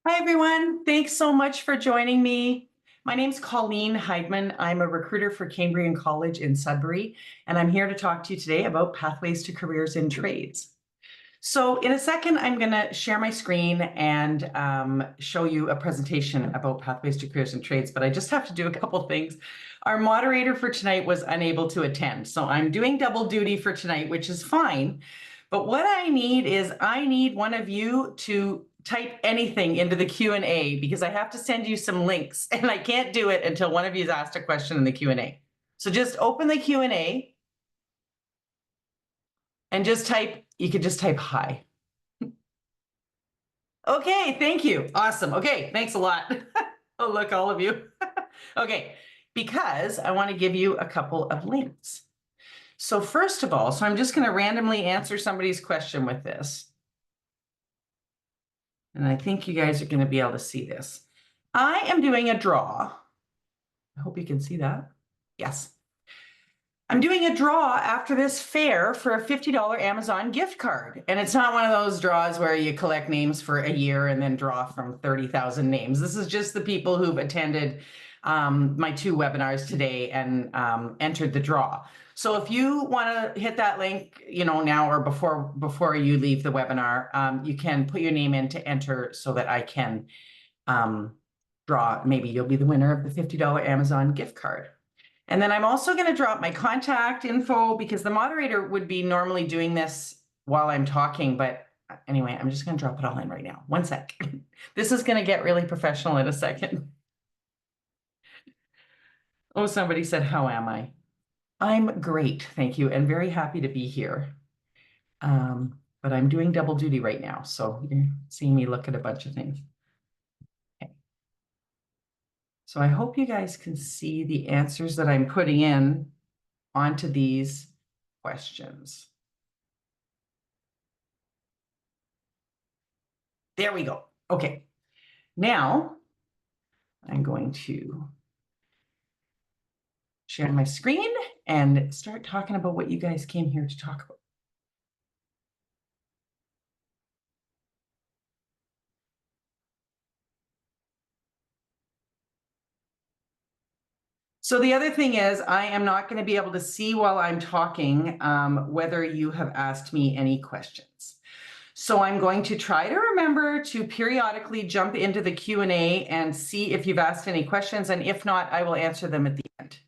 Hi, everyone. Thanks so much for joining me. My name's Colleen Heidman. I'm a recruiter for Cambrian College in Sudbury, and I'm here to talk to you today about pathways to careers in trades. So in a second, I'm going to share my screen and show you a presentation about pathways to careers in trades, but I just have to do a couple things. Our moderator for tonight was unable to attend, so I'm doing double duty for tonight, which is fine. But what I need one of you to type anything into the Q&A because I have to send you some links and I can't do it until one of you has asked a question in the Q&A. So just open the Q&A and just type, you could just type hi. Okay, thank you. Awesome. Okay, thanks a lot. Oh, look, all of you. Okay, because I want to give you a couple of links. So first of all, I'm just going to randomly answer somebody's question with this. And I think you guys are going to be able to see this. I am doing a draw. I hope you can see that. Yes. I'm doing a draw after this fair for a $50 Amazon gift card. And it's not one of those draws where you collect names for a year and then draw from 30,000 names. This is just the people who've attended my 2 webinars today and entered the draw. So if you want to hit that link, now or before you leave the webinar, you can put your name in to enter so that I can draw. Maybe you'll be the winner of the $50 Amazon gift card. And then I'm also going to drop my contact info because the moderator would be normally doing this while I'm talking. But anyway, I'm just going to drop it all in right now. One sec. This is going to get really professional in a second. Oh, somebody said, how am I? I'm great, thank you, and very happy to be here. But I'm doing double duty right now, so you're seeing me look at a bunch of things. Okay. So I hope you guys can see the answers that I'm putting in onto these questions. There we go. Okay. Now I'm going to share my screen and start talking about what you guys came here to talk about. So the other thing is I am not going to be able to see while I'm talking whether you have asked me any questions. So I'm going to try to remember to periodically jump into the Q&A and see if you've asked any questions, and if not, I will answer them at the end.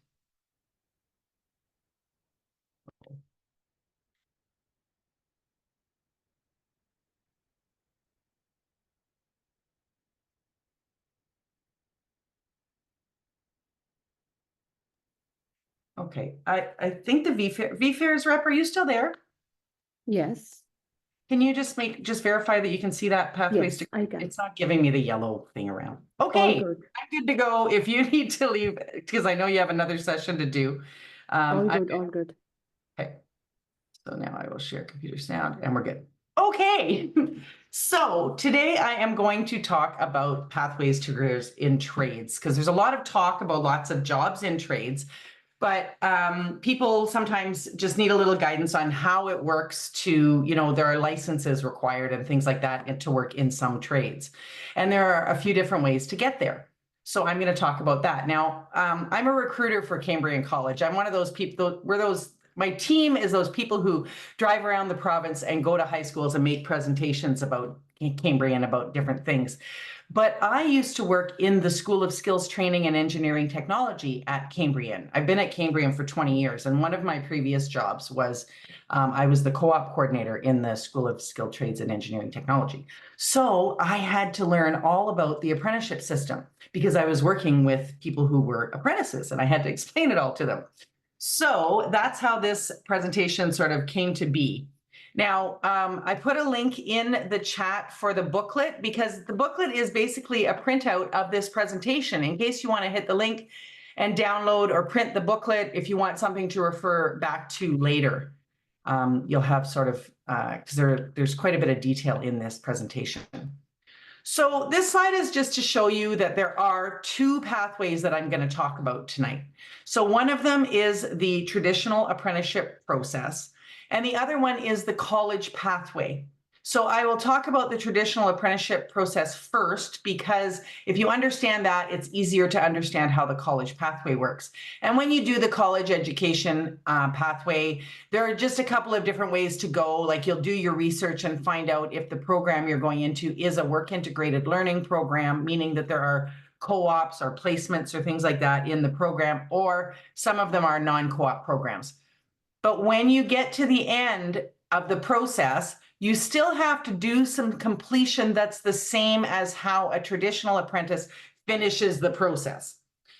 Okay, I think the VFairs rep, are you still there? Yes. Can you just verify that you can see that pathways Yes, I can. It's not giving me the yellow thing around. Okay, All good. I'm good to go. If you need to leave, because I know you have another session to do. All good. Okay, so now I will share computer sound and we're good. Okay, so today I am going to talk about pathways to careers in trades because there's a lot of talk about lots of jobs in trades. But people sometimes just need a little guidance on how it works to, there are licenses required and things like that and to work in some trades. And there are a few different ways to get there. So I'm going to talk about that. Now, I'm a recruiter for Cambrian College. I'm one of those people, my team is those people who drive around the province and go to high schools and make presentations about Cambrian, about different things. But I used to work in the School of Skills Training and Engineering Technology at Cambrian. I've been at Cambrian for 20 years, and one of my previous jobs was I was the co-op coordinator in the School of Skilled Trades and Engineering Technology. So I had to learn all about the apprenticeship system because I was working with people who were apprentices, and I had to explain it all to them. So that's how this presentation sort of came to be. Now, I put a link in the chat for the booklet because the booklet is basically a printout of this presentation in case you want to hit the link and download or print the booklet if you want something to refer back to later. You'll have sort of, because there's quite a bit of detail in this presentation. So this slide is just to show you that there are 2 pathways that I'm going to talk about tonight. So one of them is the traditional apprenticeship process, and the other one is the college pathway. So I will talk about the traditional apprenticeship process first, because if you understand that, it's easier to understand how the college pathway works. And when you do the college education pathway, there are just a couple of different ways to go. Like you'll do your research and find out if the program you're going into is a work integrated learning program, meaning that there are co-ops or placements or things like that in the program, or some of them are non-co-op programs. But when you get to the end of the process, you still have to do some completion that's the same as how a traditional apprentice finishes the process.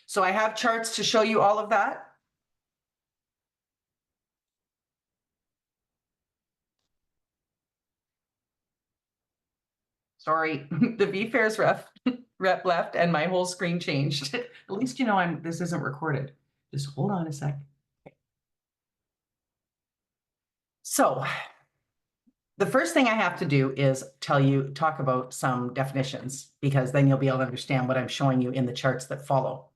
So I have charts to show you all of that. Sorry, the VFairs rep left and my whole screen changed. At least you know this isn't recorded. Just hold on a sec. So the first thing I have to do is talk about some definitions, because then you'll be able to understand what I'm showing you in the charts that follow.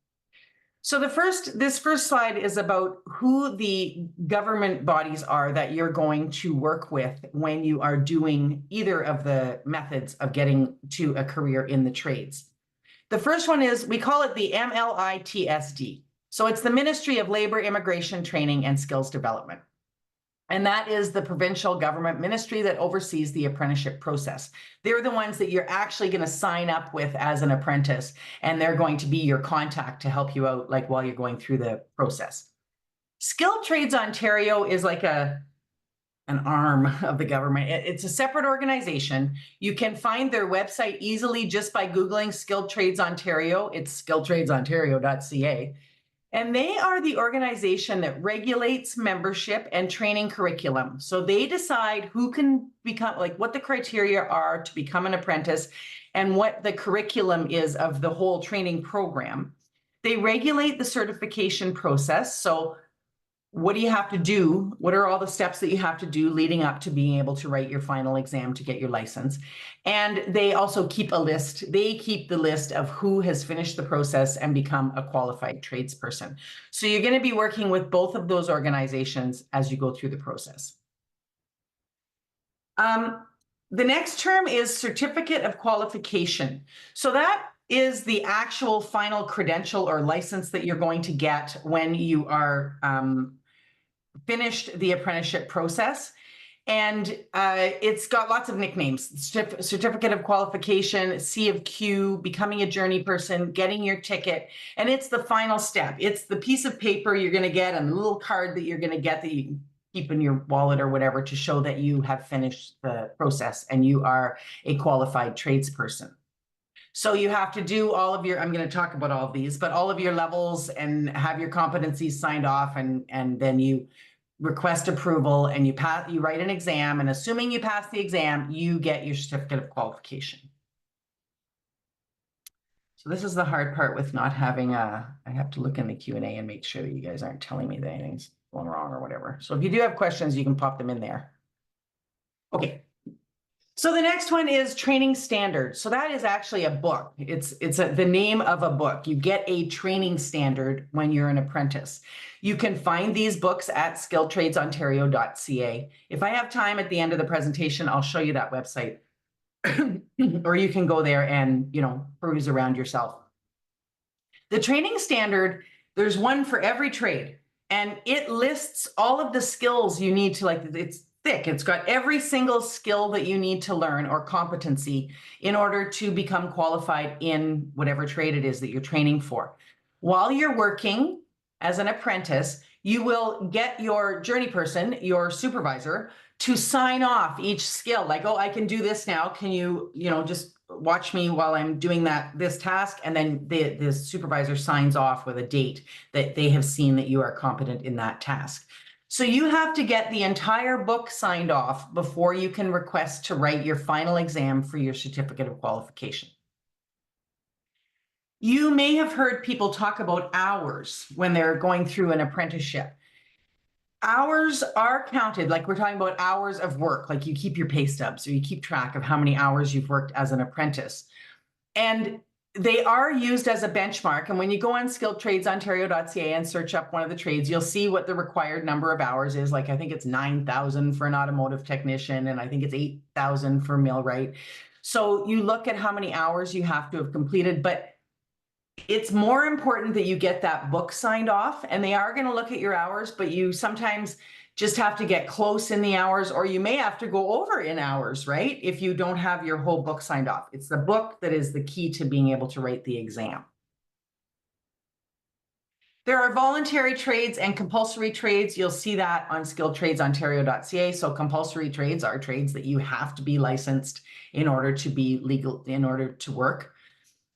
So this first slide is about who the government bodies are that you're going to work with when you are doing either of the methods of getting to a career in the trades. The first one is, we call it the MLITSD. So it's the Ministry of Labor, Immigration, Training, and Skills Development. And that is the provincial government ministry that oversees the apprenticeship process. They're the ones that you're actually going to sign up with as an apprentice, and they're going to be your contact to help you out, like while you're going through the process. Skilled Trades Ontario is like an arm of the government. It's a separate organization. You can find their website easily just by Googling Skilled Trades Ontario. It's skilledtradesontario.ca. And they are the organization that regulates membership and training curriculum. So they decide who can become, like what the criteria are to become an apprentice and what the curriculum is of the whole training program. They regulate the certification process. So what do you have to do? What are all the steps that you have to do leading up to being able to write your final exam to get your license? And they also keep a list. They keep the list of who has finished the process and become a qualified tradesperson. So you're going to be working with both of those organizations as you go through the process. The next term is Certificate of Qualification. So that is the actual final credential or license that you're going to get when you are finished the apprenticeship process. And it's got lots of nicknames: Certificate of Qualification, C of Q, becoming a journey person, getting your ticket. And it's the final step. It's the piece of paper you're going to get and the little card that you're going to get that you can keep in your wallet or whatever to show that you have finished the process and you are a qualified tradesperson. So you have to do all of your, I'm going to talk about all of these, but all of your levels and have your competencies signed off, and then you request approval and you write an exam, and assuming you pass the exam, you get your certificate of qualification. So this is the hard part with not having I have to look in the Q&A and make sure that you guys aren't telling me that anything's going wrong or whatever. So if you do have questions, you can pop them in there. Okay. So the next one is training standard. So that is actually a book. It's the name of a book. You get a training standard when you're an apprentice. You can find these books at skilledtradesontario.ca. If I have time at the end of the presentation, I'll show you that website. Or you can go there and, peruse around yourself. The training standard, there's one for every trade, and it lists all of the skills you need to, it's thick. It's got every single skill that you need to learn or competency in order to become qualified in whatever trade it is that you're training for. While you're working as an apprentice, you will get your journey person, your supervisor, to sign off each skill. Like, oh, I can do this now. Can you, just watch me while I'm doing this task? And then the supervisor signs off with a date that they have seen that you are competent in that task. So you have to get the entire book signed off before you can request to write your final exam for your certificate of qualification. You may have heard people talk about hours when they're going through an apprenticeship. Hours are counted, like we're talking about hours of work, like you keep your pay stubs or you keep track of how many hours you've worked as an apprentice. And they are used as a benchmark. And when you go on skilledtradesontario.ca and search up one of the trades, you'll see what the required number of hours is. Like, I think it's 9,000 for an automotive technician, and I think it's 8,000 for millwright. So you look at how many hours you have to have completed, but it's more important that you get that book signed off, and they are going to look at your hours, but you sometimes just have to get close in the hours, or you may have to go over in hours, right? If you don't have your whole book signed off. It's the book that is the key to being able to write the exam. There are voluntary trades and compulsory trades. You'll see that on skilledtradesontario.ca. So compulsory trades are trades that you have to be licensed in order to be legal, in order to work.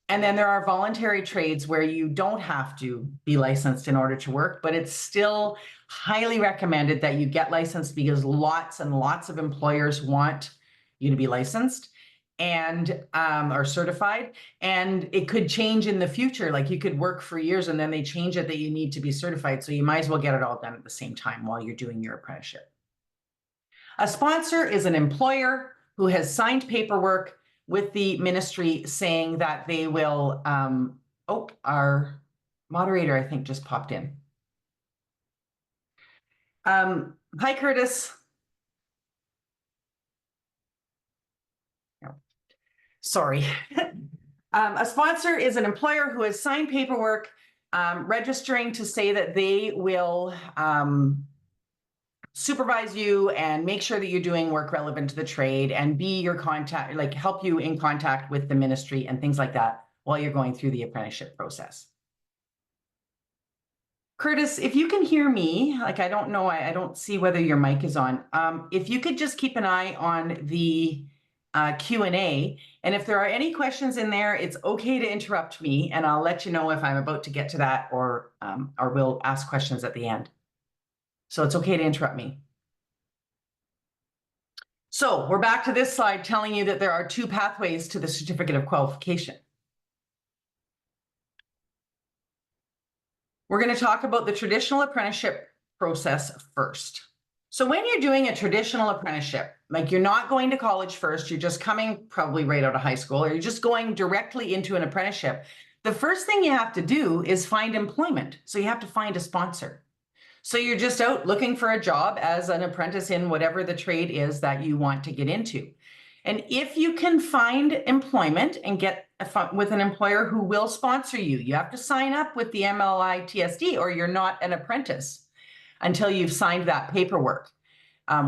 And then there are voluntary trades where you don't have to be licensed in order to work, but it's still highly recommended that you get licensed, because lots and lots of employers want you to be licensed and are certified. And it could change in the future. Like, you could work for years and then they change it that you need to be certified. So you might as well get it all done at the same time while you're doing your apprenticeship. A sponsor is an employer who has signed paperwork with the ministry saying that they will, oh, our moderator, I think, just popped in. Hi, Curtis. No. Sorry. A sponsor is an employer who has signed paperwork registering to say that they will supervise you and make sure that you're doing work relevant to the trade and be your contact, like help you in contact with the ministry and things like that while you're going through the apprenticeship process. Curtis, if you can hear me, like, I don't know, I don't see whether your mic is on. If you could just keep an eye on the Q&A, and if there are any questions in there, it's okay to interrupt me, and I'll let you know if I'm about to get to that, or we'll ask questions at the end. So it's okay to interrupt me. So we're back to this slide telling you that there are two pathways to the certificate of qualification. We're going to talk about the traditional apprenticeship process first. So when you're doing a traditional apprenticeship, like, you're not going to college first, you're just coming probably right out of high school, or you're just going directly into an apprenticeship, the first thing you have to do is find employment. So you have to find a sponsor. So you're just out looking for a job as an apprentice in whatever the trade is that you want to get into. And if you can find employment and get with an employer who will sponsor you, you have to sign up with the MLI-TSD, or you're not an apprentice until you've signed that paperwork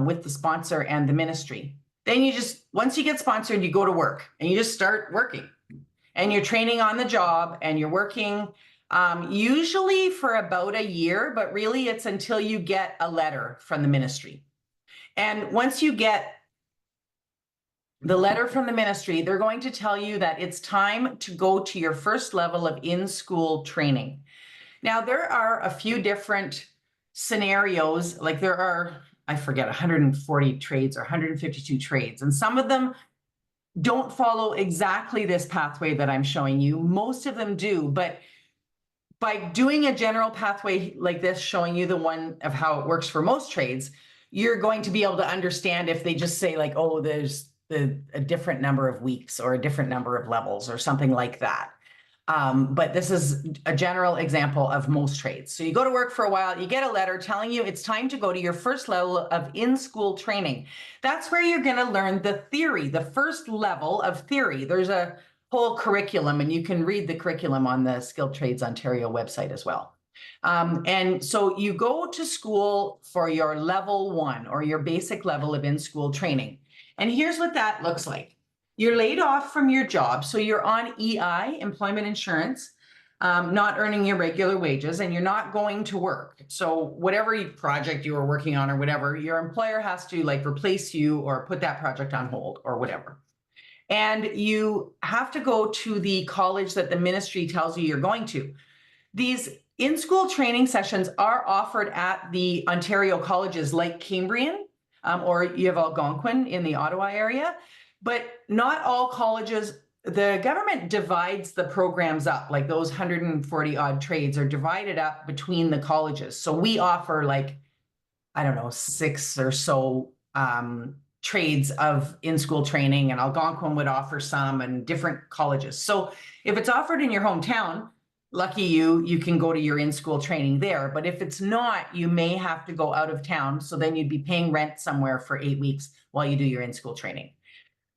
with the sponsor and the ministry. Then you just, once you get sponsored, you go to work and you just start working, and you're training on the job and you're working usually for about a year, but really it's until you get a letter from the ministry. And once you get the letter from the ministry, they're going to tell you that it's time to go to your first level of in-school training. Now, there are a few different scenarios, like there are, I forget, 140 trades or 152 trades, and some of them don't follow exactly this pathway that I'm showing you. Most of them do, but by doing a general pathway like this, showing you the one of how it works for most trades, you're going to be able to understand if they just say, like, oh, there's a different number of weeks or a different number of levels or something like that. But this is a general example of most trades. So you go to work for a while, you get a letter telling you it's time to go to your first level of in-school training. That's where you're going to learn the theory, the first level of theory. There's a whole curriculum, and you can read the curriculum on the Skilled Trades Ontario website as well. And so you go to school for your level 1 or your basic level of in-school training. And here's what that looks like. You're laid off from your job. So you're on EI, employment insurance, not earning your regular wages, and you're not going to work. So whatever project you were working on or whatever, your employer has to, like, replace you or put that project on hold or whatever. And you have to go to the college that the ministry tells you you're going to. These in-school training sessions are offered at the Ontario colleges like Cambrian, or you have Algonquin in the Ottawa area, but not all colleges. The government divides the programs up, like those 140 odd trades are divided up between the colleges. So we offer, like, I don't know, 6 or so trades of in-school training, and Algonquin would offer some, and different colleges. So if it's offered in your hometown, lucky you can go to your in-school training there. But if it's not, you may have to go out of town. So then you'd be paying rent somewhere for 8 weeks while you do your in-school training.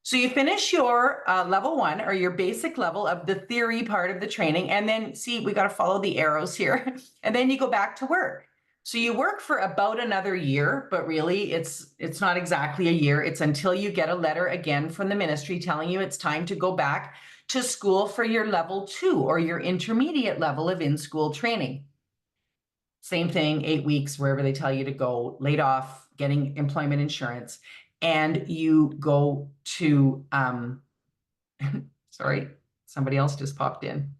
So you finish your level 1 or your basic level of the theory part of the training. And then see, we got to follow the arrows here. And then you go back to work. So you work for about another year, but really it's not exactly a year. It's until you get a letter again from the ministry telling you it's time to go back to school for your level 2 or your intermediate level of in-school training. Same thing, 8 weeks, wherever they tell you to go, laid off, getting employment insurance. And you go to, sorry, somebody else just popped in.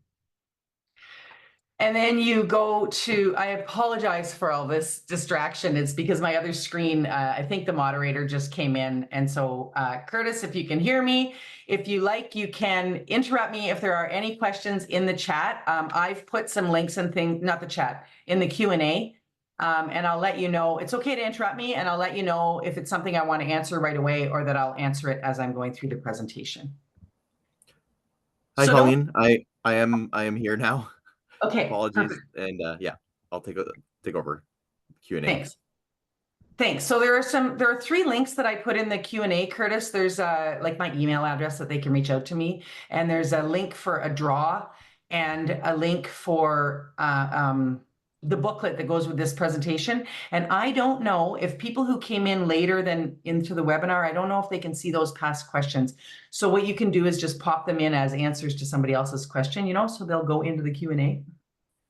And then you go to, I apologize for all this distraction. It's because my other screen, I think the moderator just came in. And so Curtis, if you can hear me, if you like, you can interrupt me if there are any questions in the chat. I've put some links and things, not the chat, in the Q&A. And I'll let you know, it's okay to interrupt me, and I'll let you know if it's something I want to answer right away or that I'll answer it as I'm going through the presentation. Hi, So Colleen. I am here now. Okay. Apologies. Perfect. And yeah, I'll take over Q&A. Thanks. So there are 3 links that I put in the Q&A, Curtis. There's like my email address that they can reach out to me. And there's a link for a draw and a link for the booklet that goes with this presentation. And I don't know if people who came in later than into the webinar, I don't know if they can see those past questions. So what you can do is just pop them in as answers to somebody else's question, so they'll go into the Q&A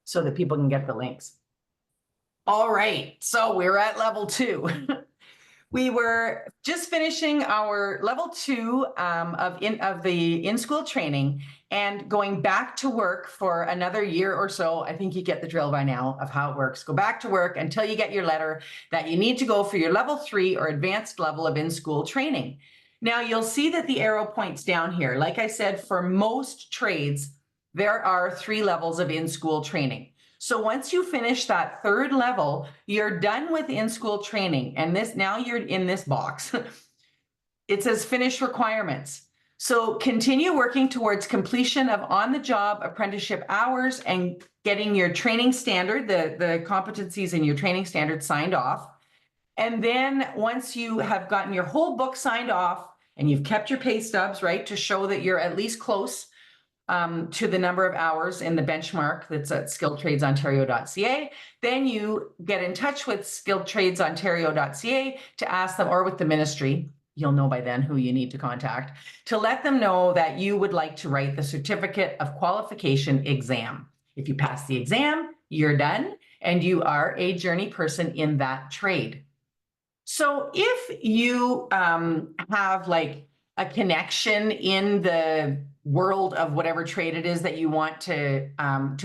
so that people can get the links. All right, so we're at level 2. We were just finishing our level 2 of the in-school training and going back to work for another year or so. I think you get the drill by now of how it works. Go back to work until you get your letter that you need to go for your level 3 or advanced level of in-school training. Now you'll see that the arrow points down here. Like I said, for most trades, there are 3 levels of in-school training. So once you finish that 3rd level, you're done with in-school training. And now you're in this box. It says finish requirements. So continue working towards completion of on-the-job apprenticeship hours and getting your training standard, the competencies in your training standard signed off. And then once you have gotten your whole book signed off and you've kept your pay stubs, right, to show that you're at least close to the number of hours in the benchmark that's at skilledtradesontario.ca, then you get in touch with skilledtradesontario.ca to ask them, or with the ministry, you'll know by then who you need to contact, to let them know that you would like to write the certificate of qualification exam. If you pass the exam, you're done, and you are a journey person in that trade. So if you have like a connection in the world of whatever trade it is that you want to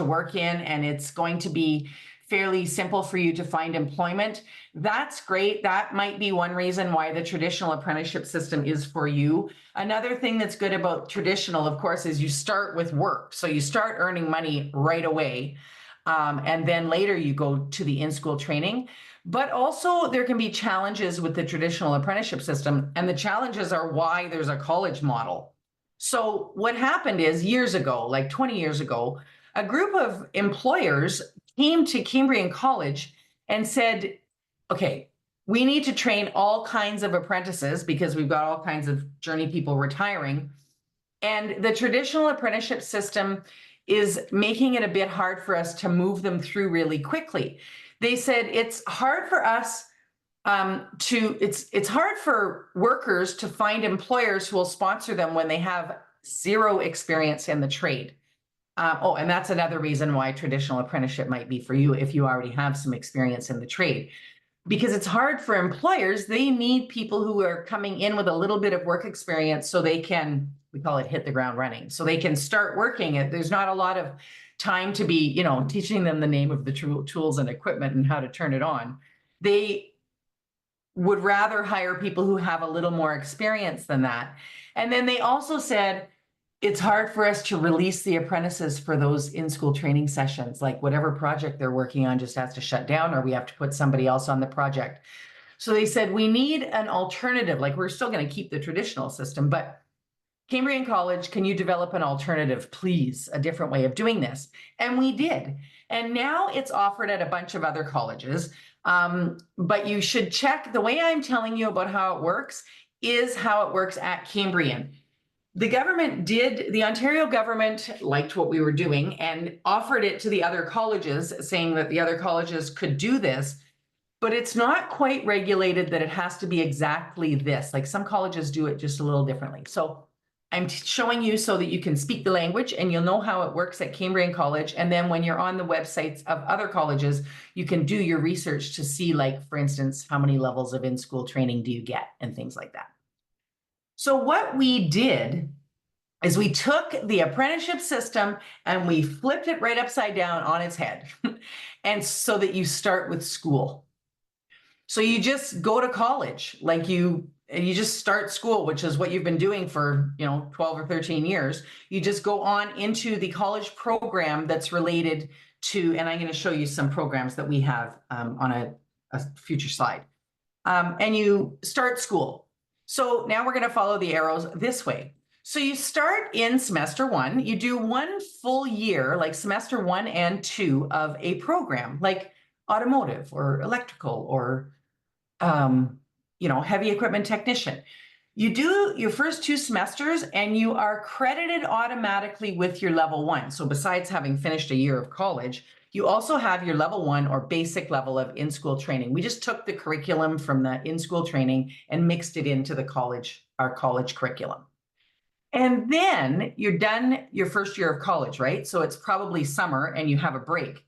work in, and it's going to be fairly simple for you to find employment, that's great. That might be one reason why the traditional apprenticeship system is for you. Another thing that's good about traditional, of course, is you start with work. So you start earning money right away. And then later you go to the in-school training. But also there can be challenges with the traditional apprenticeship system. And the challenges are why there's a college model. So what happened is years ago, like 20 years ago, a group of employers came to Cambrian College and said, okay, we need to train all kinds of apprentices because we've got all kinds of journey people retiring. And the traditional apprenticeship system is making it a bit hard for us to move them through really quickly. They said it's hard for us it's hard for workers to find employers who will sponsor them when they have 0 experience in the trade. And that's another reason why traditional apprenticeship might be for you if you already have some experience in the trade. Because it's hard for employers, they need people who are coming in with a little bit of work experience so they can, we call it hit the ground running, so they can start working. There's not a lot of time to be, teaching them the name of the tools and equipment and how to turn it on. They would rather hire people who have a little more experience than that. And then they also said, it's hard for us to release the apprentices for those in-school training sessions, like whatever project they're working on just has to shut down, or we have to put somebody else on the project. So they said, we need an alternative. Like, we're still going to keep the traditional system, but Cambrian College, can you develop an alternative, please? A different way of doing this. And we did. And now it's offered at a bunch of other colleges. But you should check, the way I'm telling you about how it works is how it works at Cambrian. The Ontario government liked what we were doing and offered it to the other colleges, saying that the other colleges could do this, but it's not quite regulated that it has to be exactly this. Like, some colleges do it just a little differently. So I'm showing you so that you can speak the language and you'll know how it works at Cambrian College. And then when you're on the websites of other colleges, you can do your research to see, like, for instance, how many levels of in-school training do you get and things like that. So what we did is we took the apprenticeship system and we flipped it right upside down on its head. And so that you start with school. So you just go to college, like you just start school, which is what you've been doing for, 12 or 13 years. You just go on into the college program that's related to, and I'm going to show you some programs that we have on a future slide. And you start school. So now we're going to follow the arrows this way. So you start in semester 1, you do 1 full year, like semester 1 and 2 of a program, like automotive or electrical or, heavy equipment technician. You do your first 2 semesters and you are credited automatically with your level 1. So besides having finished a year of college, you also have your level 1 or basic level of in-school training. We just took the curriculum from the in-school training and mixed it into our college curriculum. And then you're done your first year of college, right? So it's probably summer and you have a break.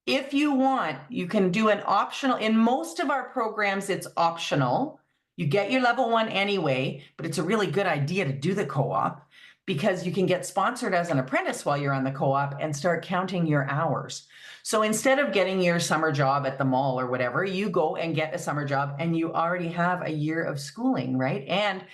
If you want, you can do an optional. In most of our programs, it's optional. You get your level 1 anyway, but it's a really good idea to do the co-op because you can get sponsored as an apprentice while you're on the co-op and start counting your hours. So instead of getting your summer job at the mall or whatever, you go and get a summer job and you already have a year of schooling, right? And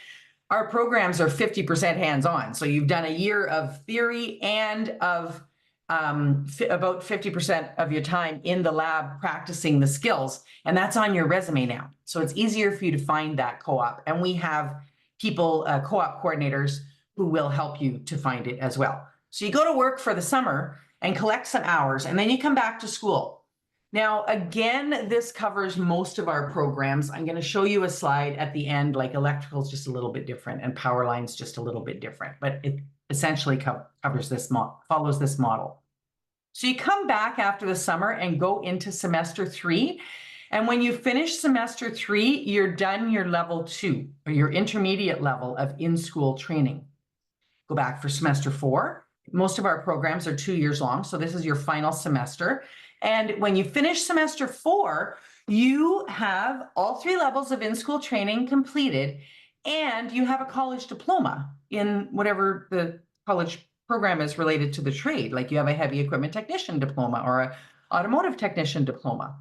our programs are 50% hands-on. So you've done a year of theory and of about 50% of your time in the lab practicing the skills. And that's on your resume now. So it's easier for you to find that co-op. And we have people, co-op coordinators, who will help you to find it as well. So you go to work for the summer and collect some hours, and then you come back to school. Now, again, this covers most of our programs. I'm going to show you a slide at the end, like electrical is just a little bit different and power lines just a little bit different, but it essentially covers this follows this model. So you come back after the summer and go into semester 3. And when you finish semester 3, you're done your level 2 or your intermediate level of in-school training. Go back for semester 4. Most of our programs are 2 years long. So this is your final semester. And when you finish semester 4, you have all 3 levels of in-school training completed, and you have a college diploma in whatever the college program is related to the trade. Like you have a heavy equipment technician diploma or a automotive technician diploma.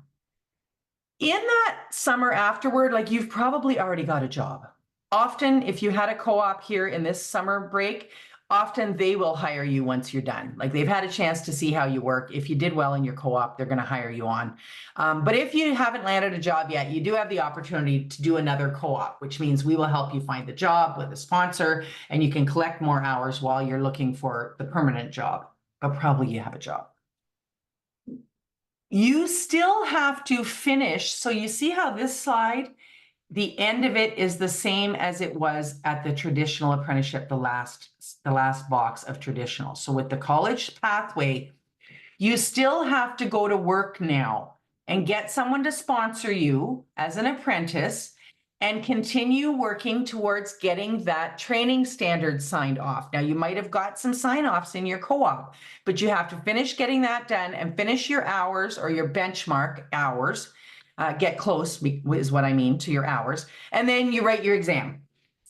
In that summer afterward, like you've probably already got a job. Often, if you had a co-op here in this summer break, often they will hire you once you're done. Like they've had a chance to see how you work. If you did well in your co-op, they're going to hire you on. But if you haven't landed a job yet, you do have the opportunity to do another co-op, which means we will help you find the job with a sponsor, and you can collect more hours while you're looking for the permanent job, but probably you have a job. You still have to finish. So you see how this slide, the end of it is the same as it was at the traditional apprenticeship, the last box of traditional. So with the college pathway, you still have to go to work now and get someone to sponsor you as an apprentice and continue working towards getting that training standard signed off. Now, you might have got some sign-offs in your co-op, but you have to finish getting that done and finish your hours or your benchmark hours. Get close is what I mean to your hours. And then you write your exam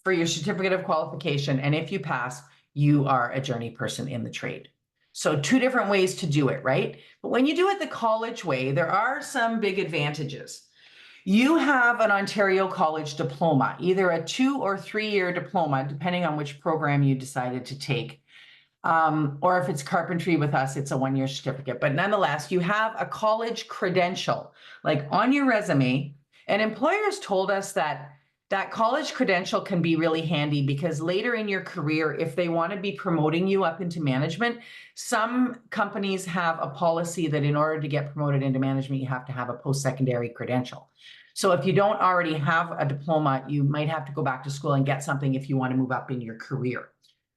for your certificate of qualification. And if you pass, you are a journey person in the trade. So 2 different ways to do it, right? But when you do it the college way, there are some big advantages. You have an Ontario college diploma, either a 2 or 3 year diploma, depending on which program you decided to take. Or if it's carpentry with us, it's a 1 year certificate. But nonetheless, you have a college credential. Like on your resume, And employers told us that college credential can be really handy because later in your career, if they want to be promoting you up into management, some companies have a policy that in order to get promoted into management, you have to have a post-secondary credential. So if you don't already have a diploma, you might have to go back to school and get something if you want to move up in your career.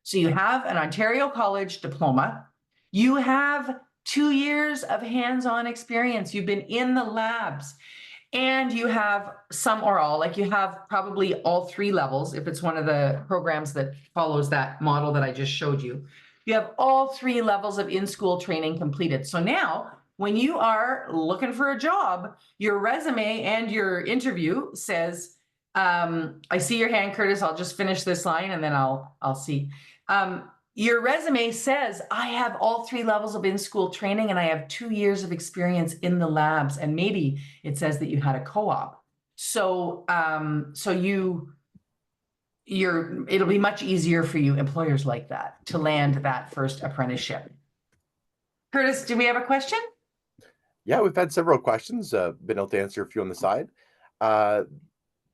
So you have an Ontario College diploma. You have 2 years of hands-on experience. You've been in the labs. And you have some or all, like you have probably all 3 levels, if it's one of the programs that follows that model that I just showed you. You have all 3 levels of in-school training completed. So now, when you are looking for a job, your resume and your interview says, I see your hand, Curtis, I'll just finish this line and then I'll see. Your resume says, I have all 3 levels of in-school training and I have 2 years of experience in the labs. And maybe it says that you had a co-op. So, it'll be much easier for you, employers like that, to land that first apprenticeship. Curtis, do we have a question? Yeah, we've had several questions, been able to answer a few on the side.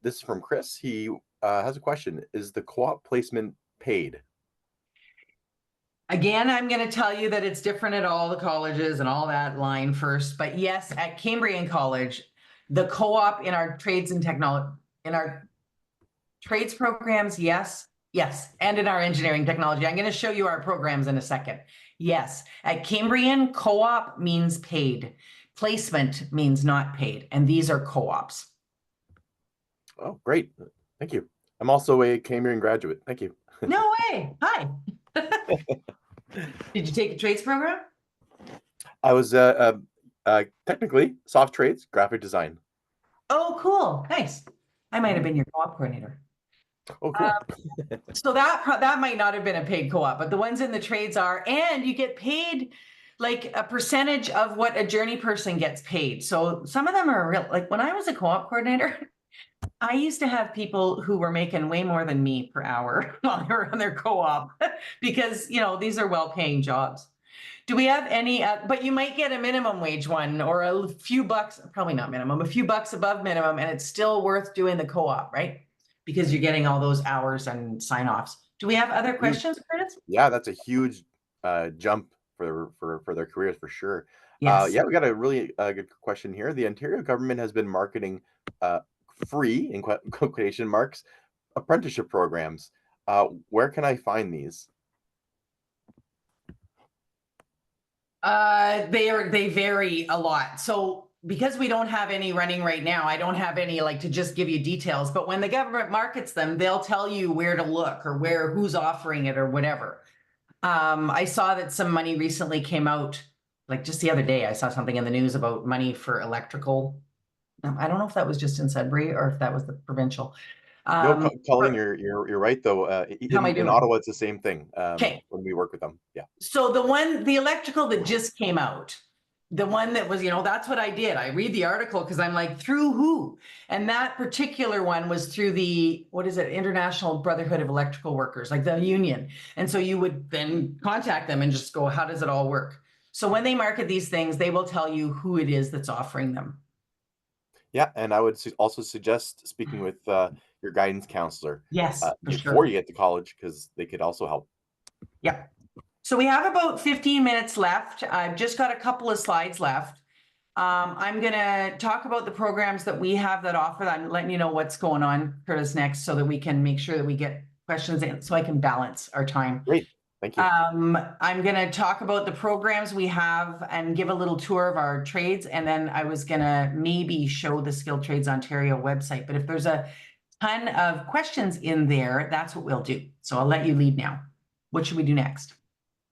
This is from Chris. He has a question. Is the co-op placement paid? Again, I'm going to tell you that it's different at all the colleges and all that line first. But yes, at Cambrian College, the co-op in our trades and technology, in our trades programs, yes. And in our engineering technology. I'm going to show you our programs in a second. Yes, at Cambrian, co-op means paid. Placement means not paid. And these are co-ops. Oh, great. Thank you. I'm also a Cambrian graduate. Thank you. No way. Hi. Did you take a trades program? I was technically soft trades, graphic design. Oh, cool. Nice. I might have been your co-op coordinator. Oh, cool. So that might not have been a paid co-op, but the ones in the trades are, and you get paid like a percentage of what a journey person gets paid. So some of them are real, like when I was a co-op coordinator, I used to have people who were making way more than me per hour while they were on their co-op because, these are well-paying jobs. Do we have any, but you might get a minimum wage one or a few bucks, probably not minimum, a few bucks above minimum, and it's still worth doing the co-op, right? Because you're getting all those hours and sign-offs. Do we have other questions, Curtis? Yeah, that's a huge jump for their careers for sure. Yes. Yeah, we got a really good question here. The Ontario government has been marketing free, in quotation marks, apprenticeship programs. Where can I find these? They vary a lot. So because we don't have any running right now, I don't have any to just give you details, but when the government markets them, they'll tell you where to look or who's offering it or whatever. I saw that some money recently came out, like just the other day, I saw something in the news about money for electrical. I don't know if that was just in Sudbury or if that was the provincial. No, Colin, you're right though. In Ottawa, it's the same thing. Okay. When we work with them, yeah. So the electrical that just came out, the one that was, that's what I did. I read the article because I'm like, through who? And that particular one was through the, International Brotherhood of Electrical Workers, like the union. And so you would then contact them and just go, how does it all work? So when they market these things, they will tell you who it is that's offering them. Yeah, and I would also suggest speaking with your guidance counselor. Yes, before you get to college, because they could also help. Yeah. So we have about 15 minutes left. I've just got a couple of slides left. I'm going to talk about the programs that we have that offer. I'm letting you know what's going on, Curtis, next, so that we can make sure that we get questions in, so I can balance our time. Great. Thank you. I'm going to talk about the programs we have and give a little tour of our trades. And then I was going to maybe show the Skilled Trades Ontario website. But if there's a ton of questions in there, that's what we'll do. So I'll let you lead now. What should we do next?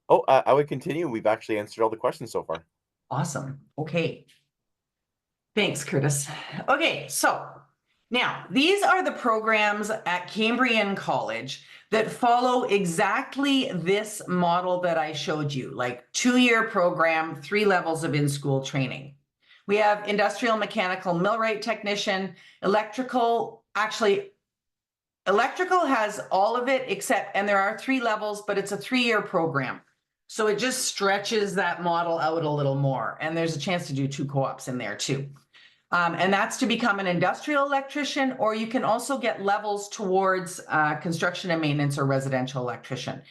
Oh, I would continue. We've actually answered all the questions so far. Awesome. Okay. Thanks, Curtis. Okay, so now these are the programs at Cambrian College that follow exactly this model that I showed you, like 2-year program, 3 levels of in-school training. We have industrial mechanical millwright technician, electrical has all of it except, and there are 3 levels, but it's a 3-year program. So it just stretches that model out a little more. And there's a chance to do 2 co-ops in there too. And that's to become an industrial electrician, or you can also get levels towards construction and maintenance or residential electrician.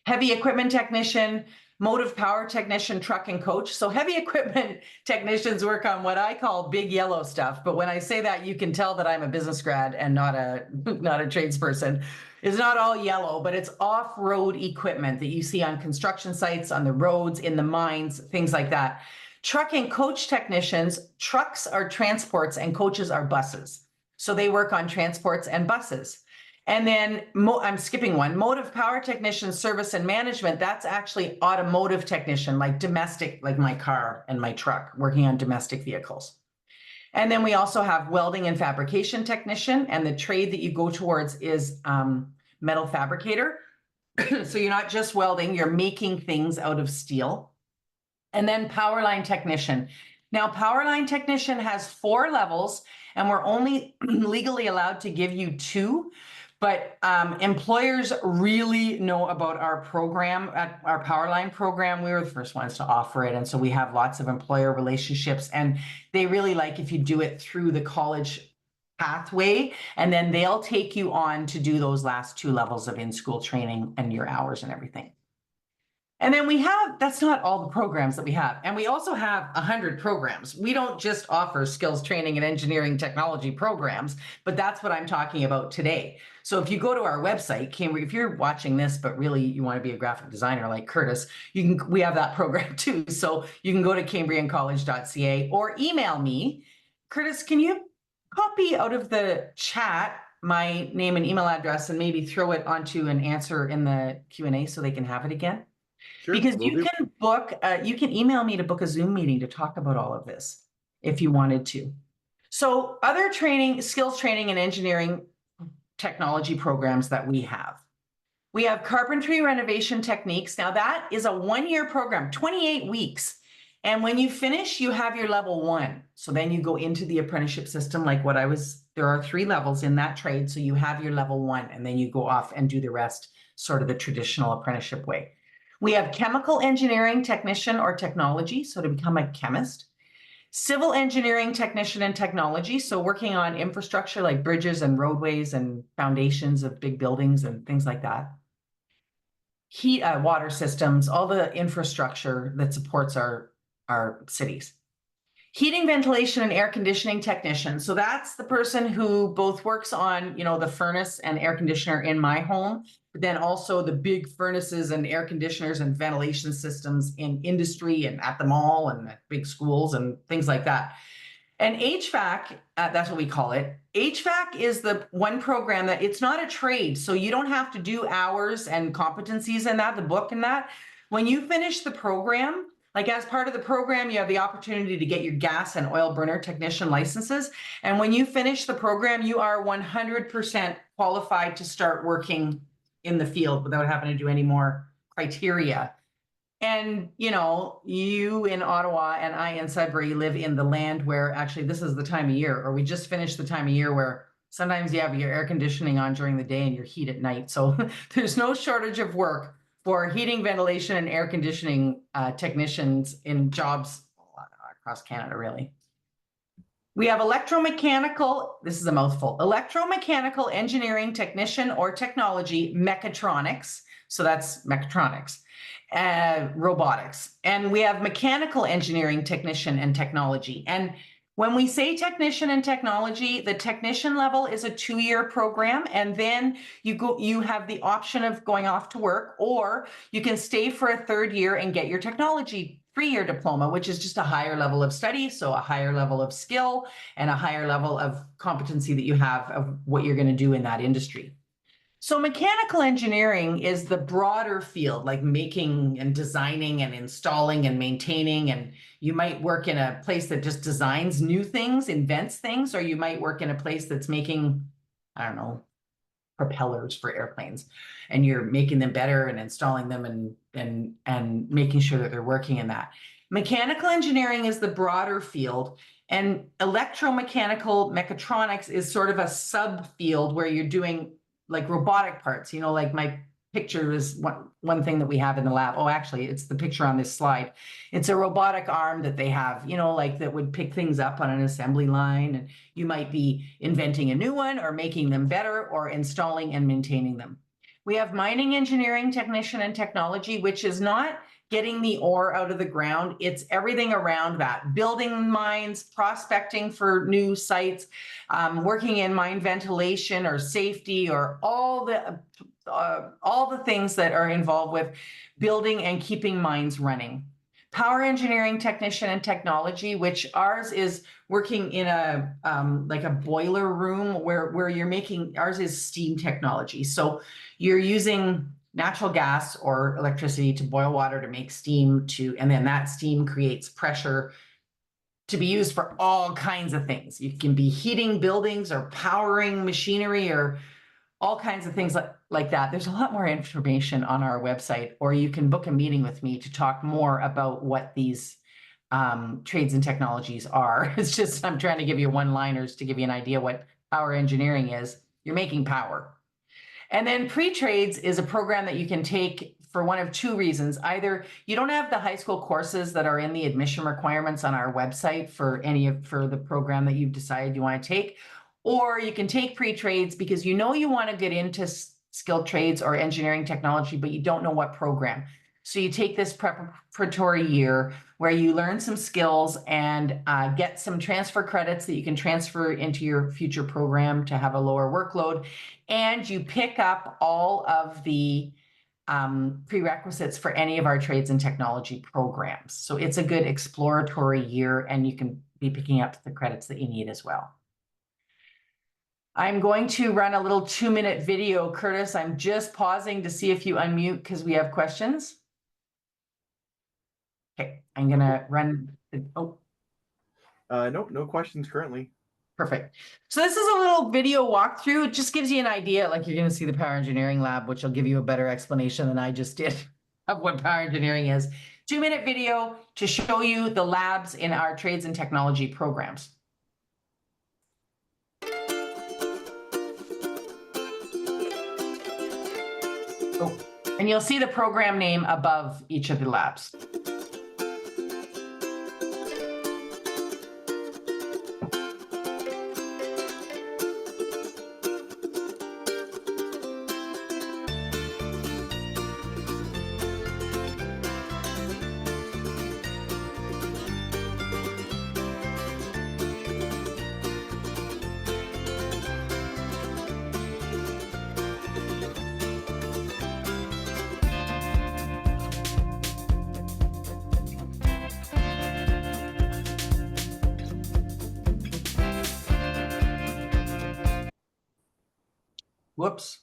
Heavy equipment technician, motive power technician, truck and coach. So heavy equipment technicians work on what I call big yellow stuff. But when I say that, you can tell that I'm a business grad and not a tradesperson. It's not all yellow, but it's off-road equipment that you see on construction sites, on the roads, in the mines, things like that. Truck and coach technicians, trucks are transports and coaches are buses. So they work on transports and buses. And then I'm skipping one, motive power technician, service and management. That's actually automotive technician, like domestic, like my car and my truck, working on domestic vehicles. And then we also have welding and fabrication technician, and the trade that you go towards is metal fabricator. So you're not just welding, you're making things out of steel. And then power line technician. Now, power line technician has 4 levels, and we're only legally allowed to give you 2. But employers really know about our program, our Powerline program. We were the first ones to offer it. And so we have lots of employer relationships, and they really like if you do it through the college pathway, and then they'll take you on to do those last 2 levels of in-school training and your hours and everything. And then we have, that's not all the programs that we have. And we also have 100 programs. We don't just offer skills training and engineering technology programs, but that's what I'm talking about today. So if you go to our website, Cambria, if you're watching this, but really you want to be a graphic designer like Curtis, we have that program too. So you can go to cambriancollege.ca or email me. Curtis, can you copy out of the chat my name and email address and maybe throw it onto an answer in the Q&A so they can have it again? Sure, because you can book, you can email me to book a Zoom meeting to talk about all of this if you wanted to. So other training, skills training and engineering technology programs that we have. We have carpentry renovation techniques. Now that is a 1-year program, 28 weeks. And when you finish, you have your level 1. So then you go into the apprenticeship system like what there are 3 levels in that trade. So you have your level 1 and then you go off and do the rest sort of the traditional apprenticeship way. We have chemical engineering technician or technology, so to become a chemist. Civil engineering technician and technology, so working on infrastructure like bridges and roadways and foundations of big buildings and things like that. Heat, water systems, all the infrastructure that supports our cities. Heating, ventilation, and air conditioning technician. So that's the person who both works on, the furnace and air conditioner in my home, but then also the big furnaces and air conditioners and ventilation systems in industry and at the mall and at big schools and things like that. And HVAC, that's what we call it. HVAC is the one program that it's not a trade. So you don't have to do hours and competencies in that, the book and that. When you finish the program, like as part of the program, you have the opportunity to get your gas and oil burner technician licenses. And when you finish the program, you are 100% qualified to start working in the field without having to do any more criteria. And, you in Ottawa and I in Sudbury live in the land where actually this is the time of year, or we just finished the time of year where sometimes you have your air conditioning on during the day and your heat at night. So there's no shortage of work for heating, ventilation, and air conditioning technicians in jobs across Canada, really. We have electromechanical, this is a mouthful, electromechanical engineering technician or technology, mechatronics. So that's mechatronics, robotics. And we have mechanical engineering technician and technology. And when we say technician and technology, the technician level is a 2-year program, and then you have the option of going off to work, or you can stay for a 3rd year and get your technology 3-year diploma, which is just a higher level of study, so a higher level of skill and a higher level of competency that you have of what you're going to do in that industry. So mechanical engineering is the broader field, like making and designing and installing and maintaining. And you might work in a place that just designs new things, invents things, or you might work in a place that's making, I don't know, propellers for airplanes, and you're making them better and installing them and making sure that they're working in that. Mechanical engineering is the broader field, and electromechanical mechatronics is sort of a subfield where you're doing like robotic parts, like my picture is one thing that we have in the lab. Oh, actually, it's the picture on this slide. It's a robotic arm that they have, you know, like that would pick things up on an assembly line. And you might be inventing a new one or making them better or installing and maintaining them. We have mining engineering technician and technology, which is not getting the ore out of the ground. It's everything around that, building mines, prospecting for new sites, working in mine ventilation or safety, or all the things that are involved with building and keeping mines running. Power engineering technician and technology, which ours is working in a like a boiler room where you're making, ours is steam technology. So you're using natural gas or electricity to boil water to make steam and then that steam creates pressure to be used for all kinds of things. You can be heating buildings or powering machinery or all kinds of things like that. There's a lot more information on our website, or you can book a meeting with me to talk more about what these trades and technologies are. It's just, I'm trying to give you one-liners to give you an idea what power engineering is. You're making power. And then pre-trades is a program that you can take for one of two reasons. Either you don't have the high school courses that are in the admission requirements on our website for the program that you've decided you want to take, or you can take pre-trades because you know you want to get into skilled trades or engineering technology, but you don't know what program. So you take this preparatory year where you learn some skills and get some transfer credits that you can transfer into your future program to have a lower workload. And you pick up all of the prerequisites for any of our trades and technology programs. So it's a good exploratory year, and you can be picking up the credits that you need as well. I'm going to run a little 2-minute video. Curtis, I'm just pausing to see if you unmute because we have questions. Okay, I'm going to run. No questions currently. Perfect. So this is a little video walkthrough. It just gives you an idea, like you're going to see the power engineering lab, which will give you a better explanation than I just did of what power engineering is. 2-minute video to show you the labs in our trades and technology programs. Oh, and you'll see the program name above each of the labs. Whoops.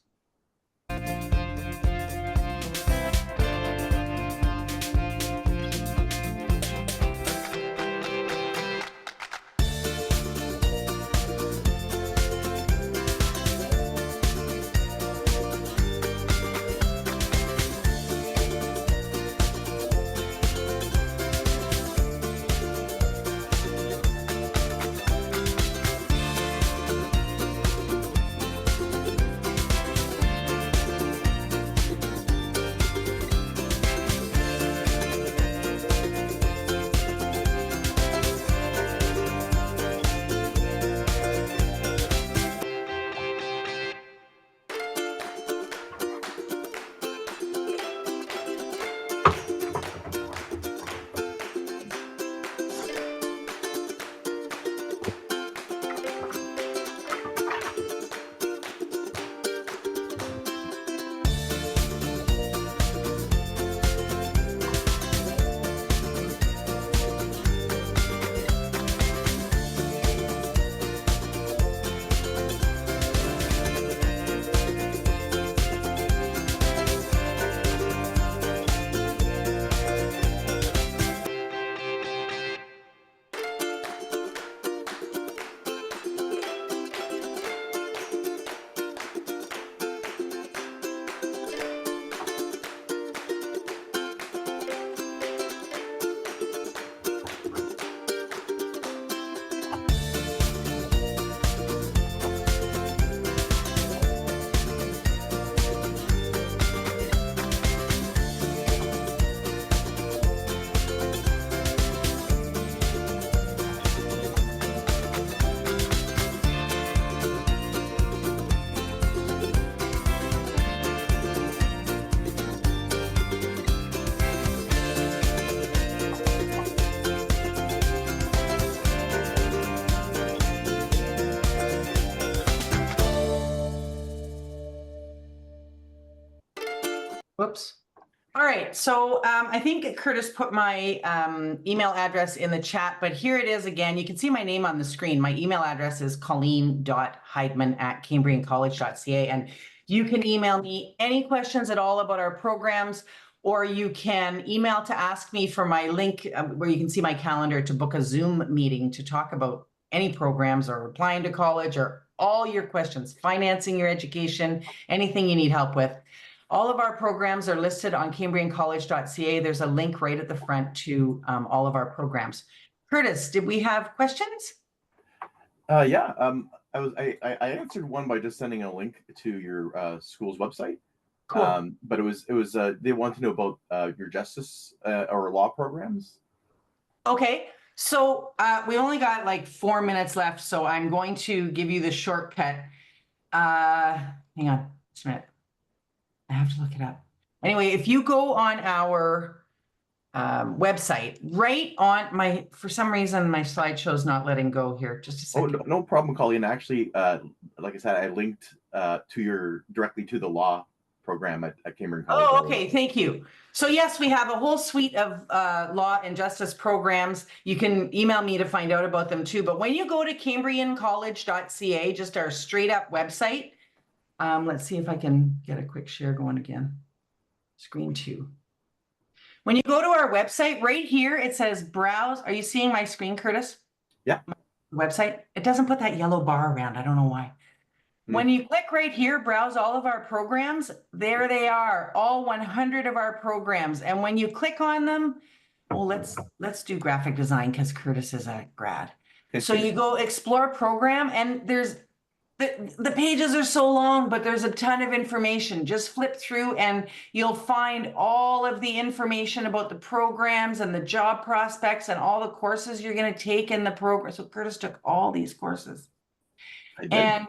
right, so I think Curtis put my email address in the chat, but here it is again. You can see my name on the screen. My email address is colleen.heidman@cambriancollege.ca, and you can email me any questions at all about our programs, or you can email to ask me for my link where you can see my calendar to book a Zoom meeting to talk about any programs or applying to college or all your questions, financing your education, anything you need help with. All of our programs are listed on cambriancollege.ca. There's a link right at the front to all of our programs. Curtis, did we have questions? Yeah. I answered one by just sending a link to your school's website. Cool. But it was they want to know about your justice or law programs. Okay. So we only got like 4 minutes left, so I'm going to give you the shortcut. Hang on just a minute. I have to look it up. Anyway, if you go on our website, right on my, for some reason, my slideshow's not letting go here. Just a second. Oh, no problem, Colleen. Actually, like I said, I linked directly to the law program at Cambrian College. Oh, okay. Thank you. So yes, we have a whole suite of law and justice programs. You can email me to find out about them too. But when you go to cambriancollege.ca, just our straight up website, let's see if I can get a quick share going again. Screen 2. When you go to our website, right here, it says browse. Are you seeing my screen, Curtis? Yeah. Website. It doesn't put that yellow bar around. I don't know why. When you click right here, browse all of our programs, there they are, all 100 of our programs. And when you click on them, well, let's do graphic design because Curtis is a grad. So you go explore program, and there's the pages are so long, but there's a ton of information. Just flip through and you'll find all of the information about the programs and the job prospects and all the courses you're going to take in the program. So Curtis took all these courses. And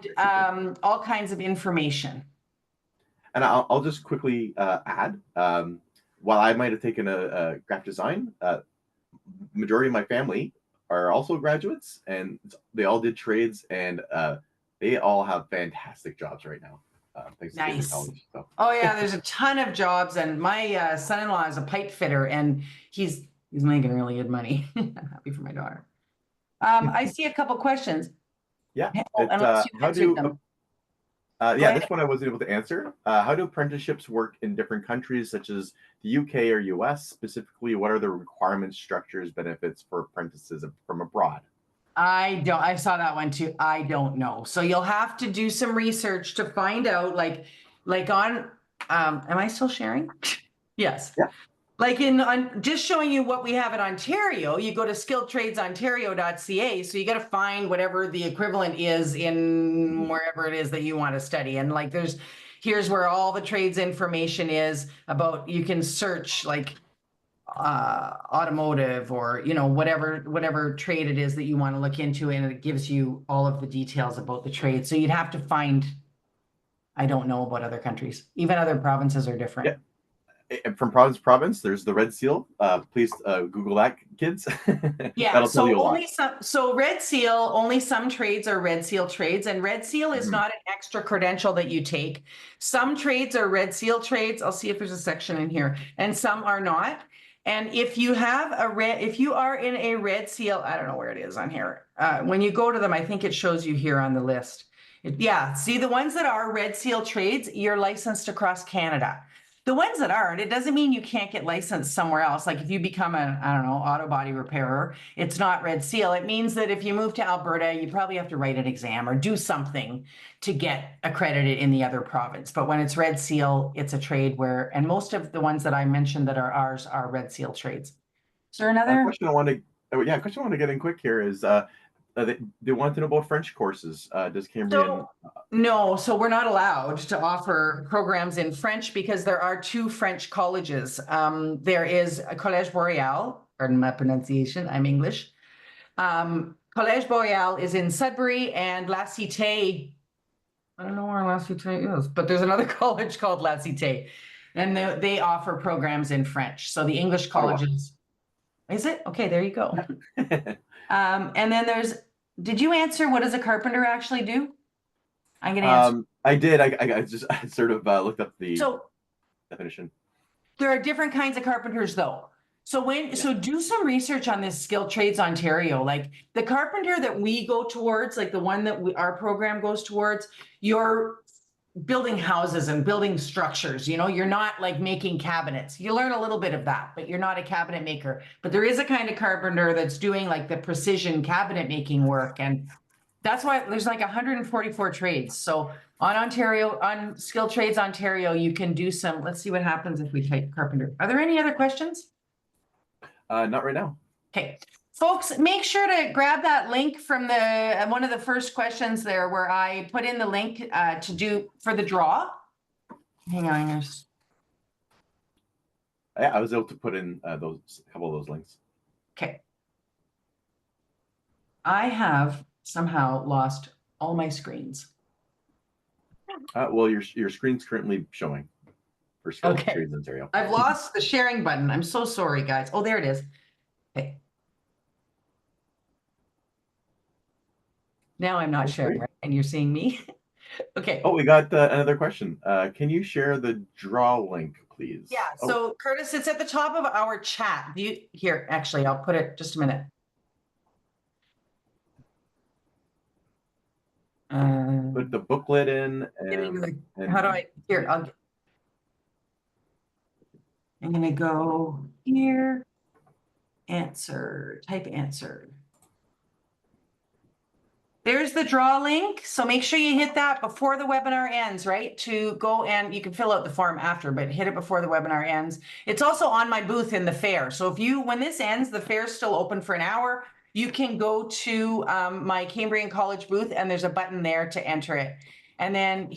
all kinds of information. And I'll just quickly add, while I might have taken a graphic design, majority of my family are also graduates, and they all did trades, and they all have fantastic jobs right now. Thanks to Cambrian College. So. Oh yeah, there's a ton of jobs, and my son-in-law is a pipe fitter, and he's making really good money. I'm happy for my daughter. I see a couple questions. Yeah. This one I wasn't able to answer. How do apprenticeships work in different countries such as the UK or US? Specifically, what are the requirements, structures, benefits for apprentices from abroad? I saw that one too. I don't know. So you'll have to do some research to find out, like on, am I still sharing? Yes. Yeah. Like on just showing you what we have in Ontario, you go to skilledtradesontario.ca. So you got to find whatever the equivalent is in wherever it is that you want to study. And like here's where all the trades information is about. You can search like automotive or, you know, whatever trade it is that you want to look into. And it gives you all of the details about the trade. So you'd have to find, I don't know about other countries. Even other provinces are different. Yeah. From province to province, there's the Red Seal. Please Google that, kids. Yeah, that'll tell you a lot. So Red Seal, only some trades are Red Seal trades, and Red Seal is not an extra credential that you take. Some trades are Red Seal trades. I'll see if there's a section in here, and some are not. And if you have if you are in a Red Seal, I don't know where it is on here. When you go to them, I think it shows you here on the list. Yeah, see the ones that are Red Seal trades, you're licensed across Canada. The ones that aren't, it doesn't mean you can't get licensed somewhere else. Like if you become a, I don't know, auto body repairer, it's not Red Seal. It means that if you move to Alberta, you probably have to write an exam or do something to get accredited in the other province. But when it's Red Seal, it's a trade where, and most of the ones that I mentioned that are ours are Red Seal trades. Is there another? Question I want to get in quick here is, they want to know about French courses. Does Cambrian? No, so we're not allowed to offer programs in French because there are 2 French colleges. There is a Collège Boreal, pardon my pronunciation, I'm English. Collège Boreal is in Sudbury, and La Cité, I don't know where La Cité is, but there's another college called La Cité, and they offer programs in French. So the English colleges, is it? Okay, there you go. And then did you answer what does a carpenter actually do? I'm going to answer. I did. I just sort of looked up the definition. There are different kinds of carpenters though. So do some research on this Skilled Trades Ontario, like the carpenter that we go towards, like the one that our program goes towards, you're building houses and building structures, you're not like making cabinets. You learn a little bit of that, but you're not a cabinet maker. But there is a kind of carpenter that's doing like the precision cabinet making work. And that's why there's like 144 trades. So on Skilled Trades Ontario, you can do some, let's see what happens if we type carpenter. Are there any other questions? Not right now. Okay, folks, make sure to grab that link from the one of the first questions there where I put in the link to do for the draw. Hang on, Yeah, I was able to put in a couple of those links. okay. I have somehow lost all my screens. Well, your screen's currently showing for Skilled Okay. Trades Ontario. I've lost the sharing button. I'm so sorry, guys. Oh, there it is. Okay. Now I'm not That's sharing, great. right? And you're seeing me. Okay. Oh, we got another question. Can you share the draw link, please? Yeah. Oh, So Curtis, it's at the top of our chat. Here, actually, I'll put it just a minute. put the booklet in. How do I, here, I'm gonna go here, type answer. There's the draw link. So make sure you hit that before the webinar ends, right? To go and you can fill out the form after, but hit it before the webinar ends. It's also on my booth in the fair. So when this ends, the fair's still open for an hour. You can go to my Cambrian College booth and there's a button there to enter it. And then